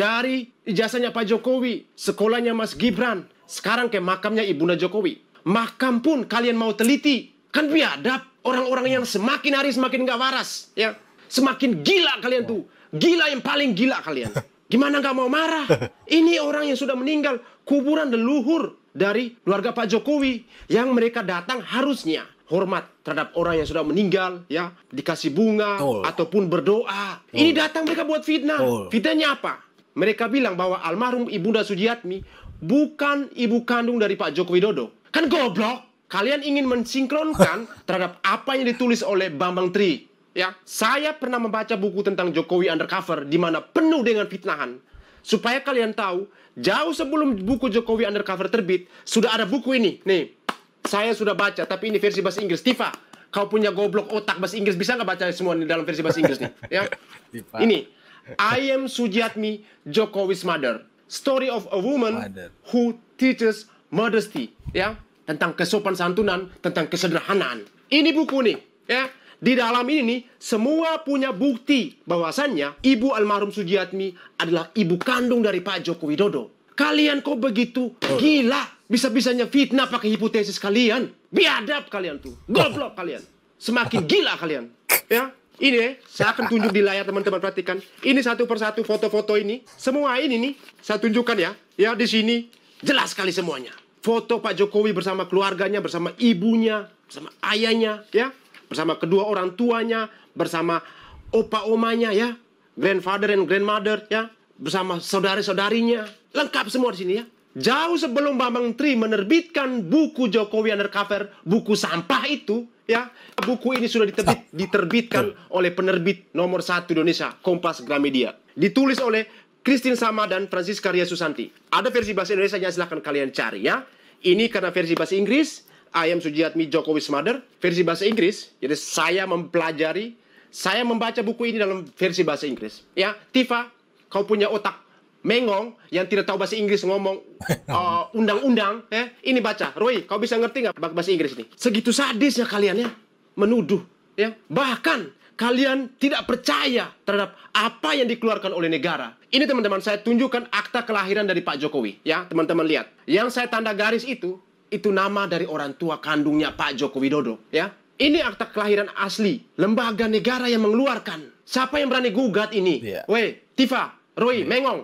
dari ijazahnya Pak Jokowi, sekolahnya Mas Gibran, sekarang ke makamnya Ibunda Jokowi. Makam pun kalian mau teliti. Kan biadab. Orang-orang yang semakin hari semakin gak waras. Ya. Semakin gila kalian tuh. Gila yang paling gila kalian. Gimana gak mau marah? Ini orang yang sudah meninggal. Kuburan leluhur dari keluarga Pak Jokowi. Yang mereka datang harusnya hormat terhadap orang yang sudah meninggal. Ya, dikasih bunga. Ataupun berdoa. Ini datang mereka buat fitnah. Fitnahnya apa? Mereka bilang bahwa almarhum Ibunda Sujiatmi bukan ibu kandung dari Pak Joko Widodo. Kan goblok. Kalian ingin mensinkronkan terhadap apa yang ditulis oleh Bambang Tri. Ya, saya pernah membaca buku tentang Jokowi Undercover di mana penuh dengan fitnahan. Supaya kalian tahu, jauh sebelum buku Jokowi Undercover terbit, sudah ada buku ini. Nih, saya sudah baca, tapi ini versi bahasa Inggris. Tifa, kau punya goblok otak bahasa Inggris, bisa nggak baca semua ini dalam versi bahasa Inggris nih? Ya, ini. I am Sujiatmi, Jokowi's mother. Story of a woman who teaches modesty. Ya, tentang kesopan santunan, tentang kesederhanaan. Ini buku nih, ya. Di dalam ini nih, semua punya bukti bahwasannya ibu almarhum Sujiatmi adalah ibu kandung dari Pak Joko Widodo. Kalian kok begitu gila? Bisa-bisanya fitnah pakai hipotesis kalian. Biadab kalian tuh. Goblok kalian. Semakin gila kalian. Ya. Ini saya akan tunjuk di layar, teman-teman perhatikan. Ini satu persatu foto-foto ini. Semua ini nih, saya tunjukkan ya. Ya, di sini jelas sekali semuanya. Foto Pak Jokowi bersama keluarganya, bersama ibunya, bersama ayahnya, ya, bersama kedua orang tuanya, bersama opa-omanya, ya, grandfather and grandmother, ya, bersama saudari-saudarinya, lengkap semua di sini, ya. Jauh sebelum Bambang Tri menerbitkan buku Jokowi Undercover, buku sampah itu, ya, buku ini sudah diterbitkan oleh penerbit nomor 1 Indonesia, Kompas Gramedia. Ditulis oleh Christine Sama dan Francisca Ria Susanti. Ada versi bahasa Indonesia-nya, silahkan kalian cari ya. Ini karena versi bahasa Inggris, I am Sujiatmi, Jokowi's mother. Versi bahasa Inggris, jadi saya mempelajari, saya membaca buku ini dalam versi bahasa Inggris. Ya, Tifa, kau punya otak mengong yang tidak tahu bahasa Inggris ngomong undang-undang, ya. Ini baca. Roy, kau bisa ngerti nggak bahasa Inggris ini? Segitu sadisnya kalian ya, menuduh, ya. Bahkan kalian tidak percaya terhadap apa yang dikeluarkan oleh negara. Ini teman-teman, saya tunjukkan akta kelahiran dari Pak Jokowi. Ya, teman-teman lihat. Yang saya tanda garis itu nama dari orang tua kandungnya Pak Joko Widodo. Ya, ini akta kelahiran asli. Lembaga negara yang mengeluarkan. Siapa yang berani gugat ini? Weh, Tifa, Roy, Mengong,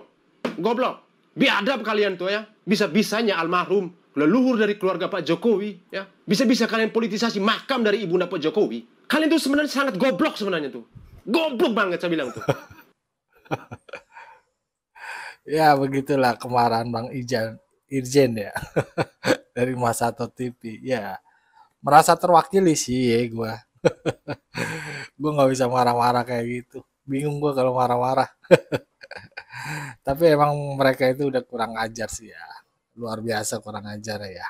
goblok. Biadab kalian tuh ya. Bisa-bisanya almarhum leluhur dari keluarga Pak Jokowi. Ya, bisa-bisa kalian politisasi makam dari ibunda Pak Jokowi. Kalian tuh sebenarnya sangat goblok sebenarnya tuh. Goblok banget saya bilang tuh. Ya begitulah kemarahan Bang Irjen ya. Dari Mas Sato TV. Ya merasa terwakili sih ya gue. Gue gak bisa marah-marah kayak gitu. Bingung gue kalau marah-marah. Tapi emang mereka itu udah kurang ajar sih ya. Luar biasa kurang ajar ya.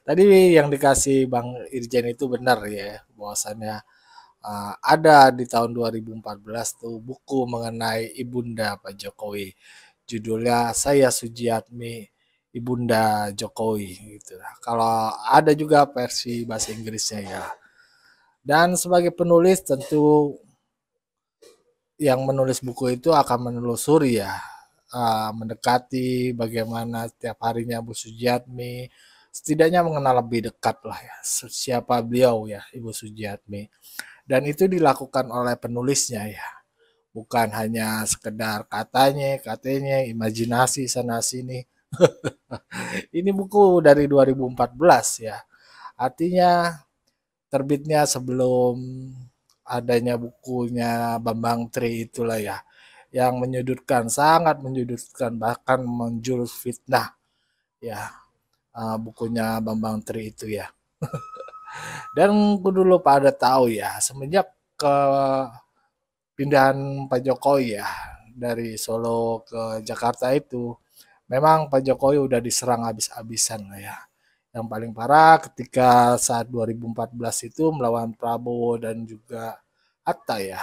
Tadi yang dikasih Bang Irjen itu benar ya, bahwasannya ada di tahun 2014 tuh buku mengenai Ibunda Pak Jokowi. Judulnya Saya Sujiatmi Ibunda Jokowi gitu. Kalau ada juga versi bahasa Inggrisnya ya. Dan sebagai penulis tentu yang menulis buku itu akan menelusuri ya, mendekati bagaimana setiap harinya Bu Sujiatmi, setidaknya mengenal lebih dekat lah ya siapa beliau ya Ibu Sujiatmi, dan itu dilakukan oleh penulisnya ya, bukan hanya sekedar katanya imajinasi sana sini. Ini buku dari 2014 ya, artinya terbitnya sebelum adanya bukunya Bambang Tri itulah ya, yang menyudutkan, sangat menyudutkan, bahkan menjurus fitnah ya, bukunya Bambang Tri itu ya. Dan dulu pada tahu ya, semenjak ke pindahan Pak Jokowi ya dari Solo ke Jakarta itu, memang Pak Jokowi udah diserang habis-habisan lah ya. Yang paling parah ketika saat 2014 itu melawan Prabowo dan juga Hatta ya.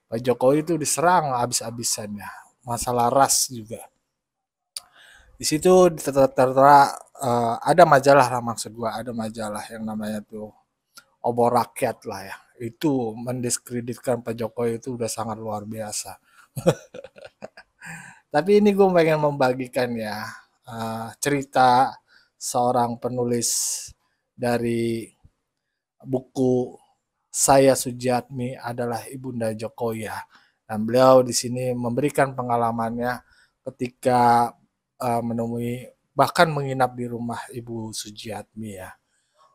Pak Jokowi itu diserang habis-habisan ya. Masalah ras juga. Di situ tertera ada majalah lah, maksud gua ada majalah yang namanya tuh Obor Rakyat lah ya. Itu mendiskreditkan Pak Jokowi itu udah sangat luar biasa. Tapi ini gue pengen membagikan ya cerita seorang penulis dari buku Saya Sujiatmi adalah Ibunda Jokowi ya. Dan beliau di sini memberikan pengalamannya ketika menemui bahkan menginap di rumah Ibu Sujiatmi ya.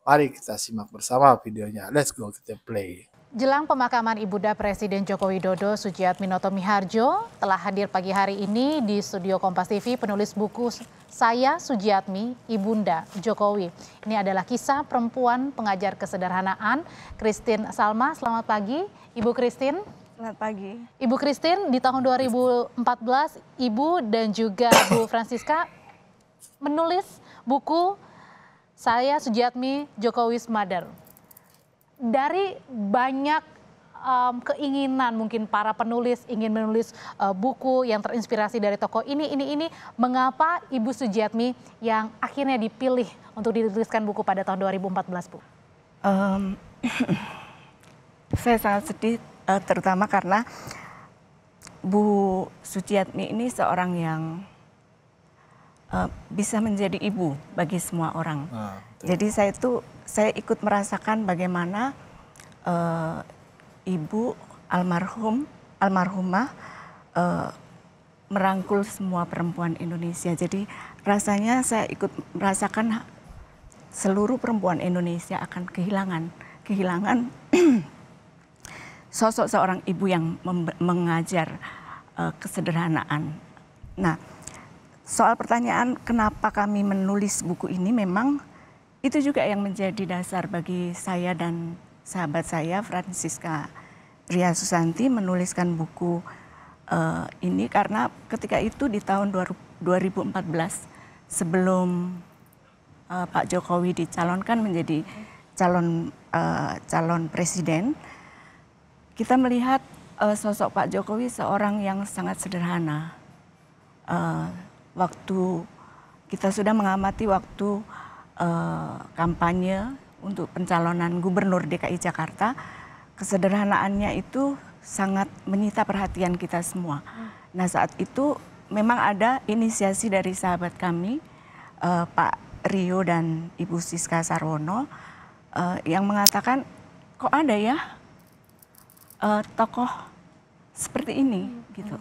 Mari kita simak bersama videonya. Let's go, kita play. Jelang pemakaman Ibunda Presiden Joko Widodo, Sujiatminoto Miharjo telah hadir pagi hari ini di studio Kompas TV penulis buku Saya Sujiatmi, Ibunda Jokowi. Ini adalah kisah perempuan pengajar kesederhanaan, Christine Salma. Selamat pagi, Ibu Christine. Selamat pagi. Ibu Christine, di tahun 2014, Ibu dan juga Bu Francisca menulis buku Saya Sujiatmi, Jokowi's Mother. Dari banyak keinginan mungkin para penulis ingin menulis buku yang terinspirasi dari tokoh ini, mengapa Ibu Sujiatmi yang akhirnya dipilih untuk dituliskan buku pada tahun 2014, Bu? Saya sangat sedih, terutama karena Bu Sujiatmi ini seorang yang bisa menjadi ibu bagi semua orang. Jadi saya ikut merasakan bagaimana ibu almarhumah merangkul semua perempuan Indonesia. Jadi rasanya saya ikut merasakan seluruh perempuan Indonesia akan kehilangan sosok seorang ibu yang mengajar kesederhanaan. Nah, soal pertanyaan kenapa kami menulis buku ini, memang itu juga yang menjadi dasar bagi saya dan sahabat saya, Francisca Ria Susanti, menuliskan buku ini karena ketika itu di tahun 2014 sebelum Pak Jokowi dicalonkan menjadi calon presiden, kita melihat sosok Pak Jokowi seorang yang sangat sederhana. Waktu kita sudah mengamati waktu kampanye untuk pencalonan Gubernur DKI Jakarta, kesederhanaannya itu sangat menyita perhatian kita semua. Nah, saat itu memang ada inisiasi dari sahabat kami, Pak Rio dan Ibu Siska Sarwono, yang mengatakan kok ada ya tokoh seperti ini gitu,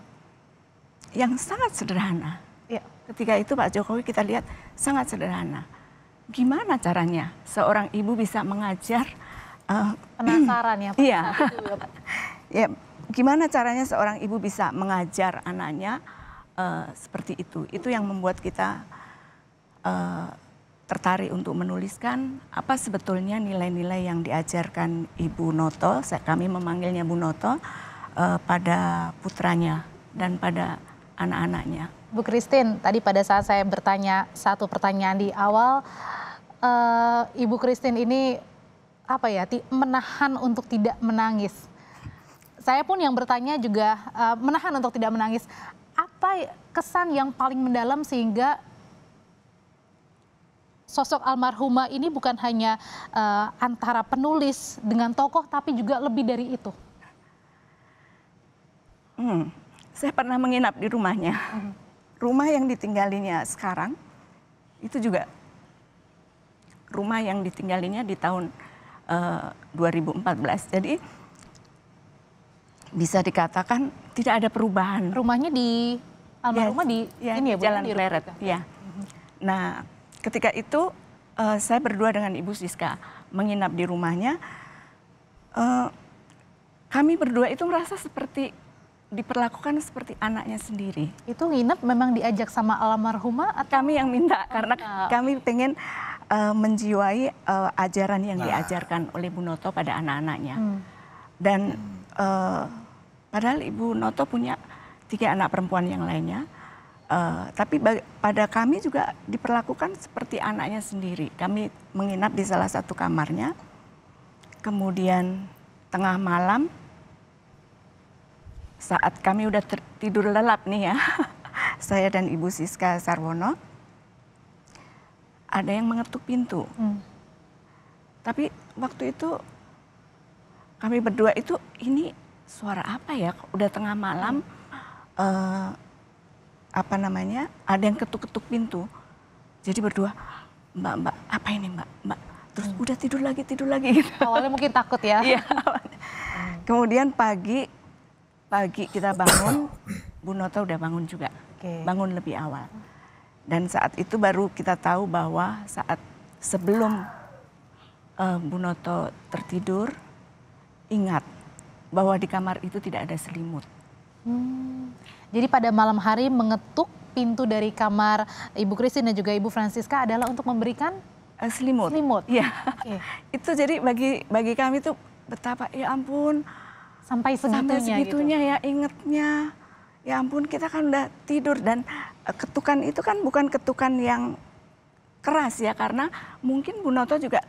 yang sangat sederhana. Ya, ketika itu Pak Jokowi kita lihat sangat sederhana. Gimana caranya seorang ibu bisa mengajar? Penasaran ya Pak? Iya. Ya, gimana caranya seorang ibu bisa mengajar anaknya seperti itu? Itu yang membuat kita tertarik untuk menuliskan apa sebetulnya nilai-nilai yang diajarkan Ibu Noto, kami memanggilnya Bu Noto, pada putranya dan pada anak-anaknya. Bu Christine, tadi pada saat saya bertanya satu pertanyaan di awal, Ibu Christine ini apa ya, menahan untuk tidak menangis. Saya pun yang bertanya juga menahan untuk tidak menangis. Apa kesan yang paling mendalam sehingga sosok almarhumah ini bukan hanya antara penulis dengan tokoh, tapi juga lebih dari itu? Saya pernah menginap di rumahnya. Rumah yang ditinggalinya sekarang, itu juga rumah yang ditinggalinya di tahun 2014. Jadi bisa dikatakan tidak ada perubahan. Rumahnya di almarhumah di ini ya, Jalan Pleret. Ya. Nah, ketika itu saya berdua dengan Ibu Siska menginap di rumahnya. Kami berdua itu merasa seperti diperlakukan seperti anaknya sendiri. Itu nginep memang diajak sama almarhumah atau? Kami yang minta karena kami pengen menjiwai ajaran yang diajarkan oleh Bu Noto pada anak-anaknya. Dan padahal Ibu Noto punya 3 anak perempuan yang lainnya. Tapi pada kami juga diperlakukan seperti anaknya sendiri. Kami menginap di salah satu kamarnya. Kemudian tengah malam, saat kami udah tidur lelap nih ya, saya dan Ibu Siska Sarwono, ada yang mengetuk pintu. Tapi waktu itu kami berdua itu, ini suara apa ya? Udah tengah malam, apa namanya, ada yang ketuk-ketuk pintu. Jadi berdua, Mbak, apa ini Mbak? Terus udah tidur lagi gitu. Awalnya mungkin takut ya. Iya. Kemudian pagi kita bangun, Bu Noto udah bangun juga. Oke. Bangun lebih awal. Dan saat itu baru kita tahu bahwa saat sebelum Bu Noto tertidur, ingat bahwa di kamar itu tidak ada selimut. Jadi pada malam hari mengetuk pintu dari kamar Ibu Christine dan juga Ibu Francisca adalah untuk memberikan Selimut. selimut. Iya. Oke. Itu jadi bagi kami tuh betapa ya ampun Sampai sampai segitunya, segitunya gitu. ya ingetnya. Ya ampun kita kan udah tidur dan ketukan itu kan bukan ketukan yang keras ya karena mungkin Bu Noto juga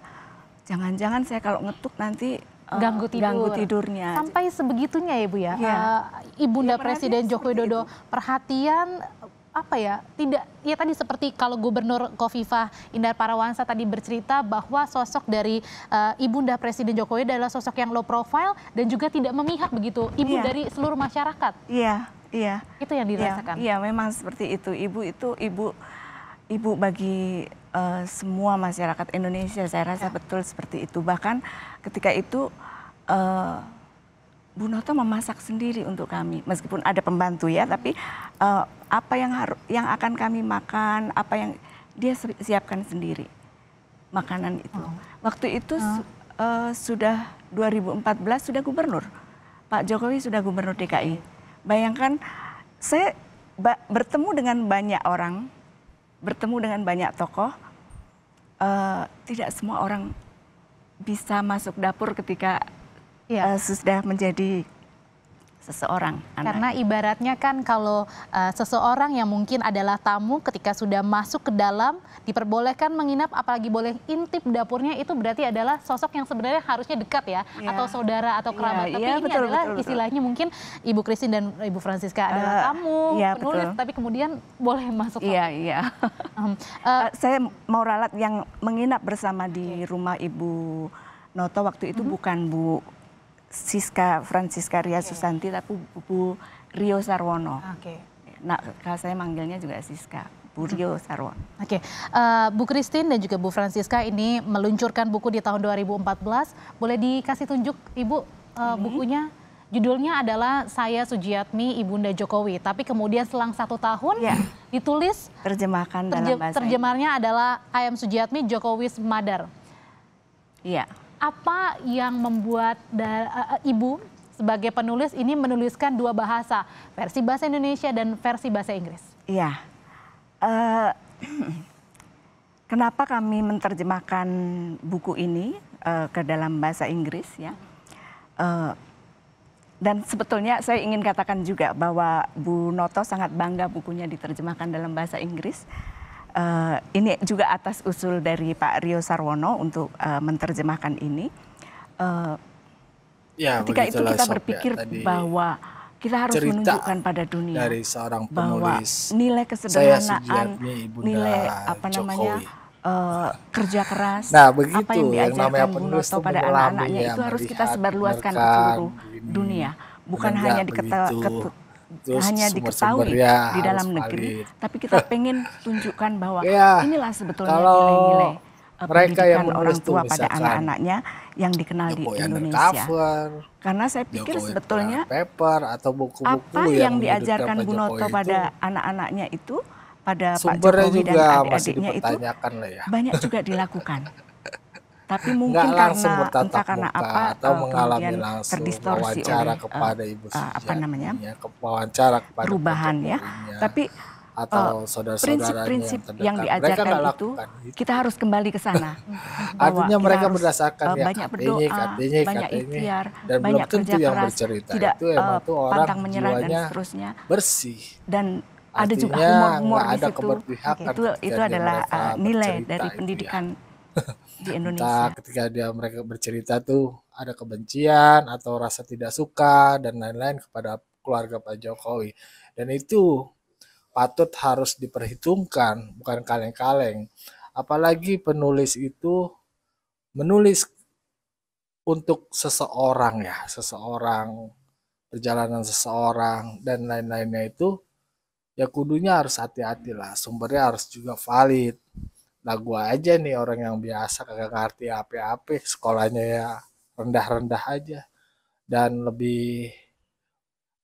jangan-jangan saya kalau ngetuk nanti Ganggu tidur. tidurnya. Sampai sebegitunya ya Bu ya. Iya. Ibunda Ya, perhatian Presiden Joko seperti Widodo perhatian apa ya, tidak ya tadi seperti kalau Gubernur Khofifah Indar Parawansa tadi bercerita bahwa sosok dari Ibunda Presiden Joko Widodo adalah sosok yang low profile dan juga tidak memihak begitu, ibu Iya. dari seluruh masyarakat. Iya. Itu yang dirasakan. Iya, memang seperti itu. Ibu bagi semua masyarakat Indonesia, saya rasa betul seperti itu. Bahkan ketika itu Bu Noto memasak sendiri untuk kami, meskipun ada pembantu ya, tapi apa yang akan kami makan, apa yang dia siapkan sendiri makanan itu. Waktu itu sudah 2014 sudah gubernur, Pak Jokowi sudah gubernur DKI. Bayangkan saya bertemu dengan banyak orang, bertemu dengan banyak tokoh, tidak semua orang bisa masuk dapur ketika sudah menjadi seseorang. Karena ibaratnya kan kalau seseorang yang mungkin adalah tamu ketika sudah masuk ke dalam diperbolehkan menginap apalagi boleh intip dapurnya itu berarti adalah sosok yang sebenarnya harusnya dekat ya atau saudara atau kerabat. Tapi ini betul, adalah betul. Istilahnya mungkin Ibu Christine dan Ibu Francisca adalah tamu, penulis betul. tapi kemudian boleh masuk. Iya. Saya mau ralat yang menginap bersama di rumah Ibu Noto waktu itu bukan Bu Francisca Ria Susanti, tapi Bu Rio Sarwono. Nah, kalau saya manggilnya juga Siska, Bu Rio Sarwono. Bu Christine dan juga Bu Francisca ini meluncurkan buku di tahun 2014. Boleh dikasih tunjuk Ibu bukunya? Judulnya adalah Saya Sujiatmi Ibunda Jokowi. Tapi kemudian selang 1 tahun ditulis terjemahkan dalam bahasa terjemahannya adalah I am Sujiatmi Jokowi's Mother. Iya. Apa yang membuat Ibu sebagai penulis ini menuliskan 2 bahasa, versi bahasa Indonesia dan versi bahasa Inggris? Iya. Kenapa kami menerjemahkan buku ini ke dalam bahasa Inggris ya? Dan sebetulnya saya ingin katakan juga bahwa Bu Noto sangat bangga bukunya diterjemahkan dalam bahasa Inggris. Ini juga atas usul dari Pak Rio Sarwono untuk menerjemahkan ini. Ketika itu kita berpikir bahwa kita harus menunjukkan pada dunia dari seorang bahwa penulis, nilai kesederhanaan, nilai kerja keras, apa yang diajarkan Bu Noto pada anak-anaknya itu harus kita sebarluaskan ke seluruh dunia, bukan hanya hanya diketahui di dalam negeri, tapi kita pengen tunjukkan bahwa inilah sebetulnya nilai-nilai pendidikan orang tua pada anak-anaknya yang dikenal di Indonesia. Karena saya pikir sebetulnya apa yang diajarkan Bu Noto pada anak-anaknya itu, pada Pak Jokowi dan adik-adiknya itu banyak juga dilakukan. Tapi mungkin karena apa atau mengalami kemudian langsung terdistorsi wawancara oleh kepada Ibu wawancara kepada perubahan ya. Tapi atau prinsip-prinsip yang diajarkan itu kita harus kembali ke sana. Artinya mereka berdasarkan banyak berdoa, banyak ikhtiar, dan banyak belum tentu kerja yang keras, bercerita tidak itu emang tuh orang pantang menyerah dan jiwanya seterusnya. bersih. Dan ada juga Artinya humor nggak di ada situ. keberpihakan ketika Itu adalah mereka nilai bercerita dari itu pendidikan di Entah Indonesia. ketika mereka bercerita tuh ada kebencian atau rasa tidak suka dan lain-lain kepada keluarga Pak Jokowi. Dan itu patut harus diperhitungkan, bukan kaleng-kaleng. Apalagi penulis itu menulis untuk seseorang ya, seseorang, perjalanan seseorang dan lain-lainnya itu ya kudunya harus hati-hati lah, sumbernya harus juga valid. Nah gua aja nih orang yang biasa kagak ngerti apa-apa, sekolahnya ya rendah-rendah aja dan lebih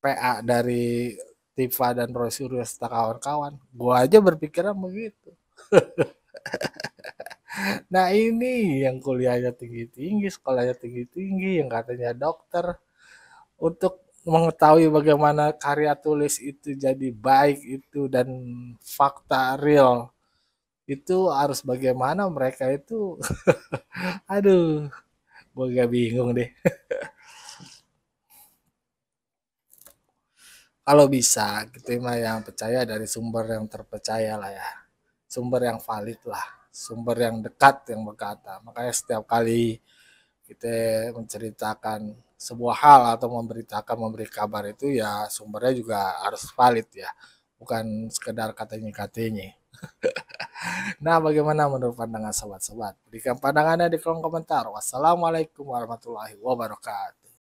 PA dari Tifa dan Roy Suryo serta kawan-kawan. Gua aja berpikiran begitu. Nah ini yang kuliahnya tinggi-tinggi, sekolahnya tinggi-tinggi, yang katanya dokter, untuk mengetahui bagaimana karya tulis itu jadi baik itu dan fakta real itu harus bagaimana mereka itu. Aduh, gue gak bingung deh. Kalau bisa kita mah yang percaya dari sumber yang terpercaya lah ya, sumber yang valid lah, sumber yang dekat yang berkata. Makanya setiap kali kita menceritakan sebuah hal atau memberi kabar itu ya sumbernya juga harus valid ya, bukan sekedar katanya-katanya. Nah, bagaimana menurut pandangan sobat-sobat? Berikan pandangannya di kolom komentar. Wassalamualaikum warahmatullahi wabarakatuh.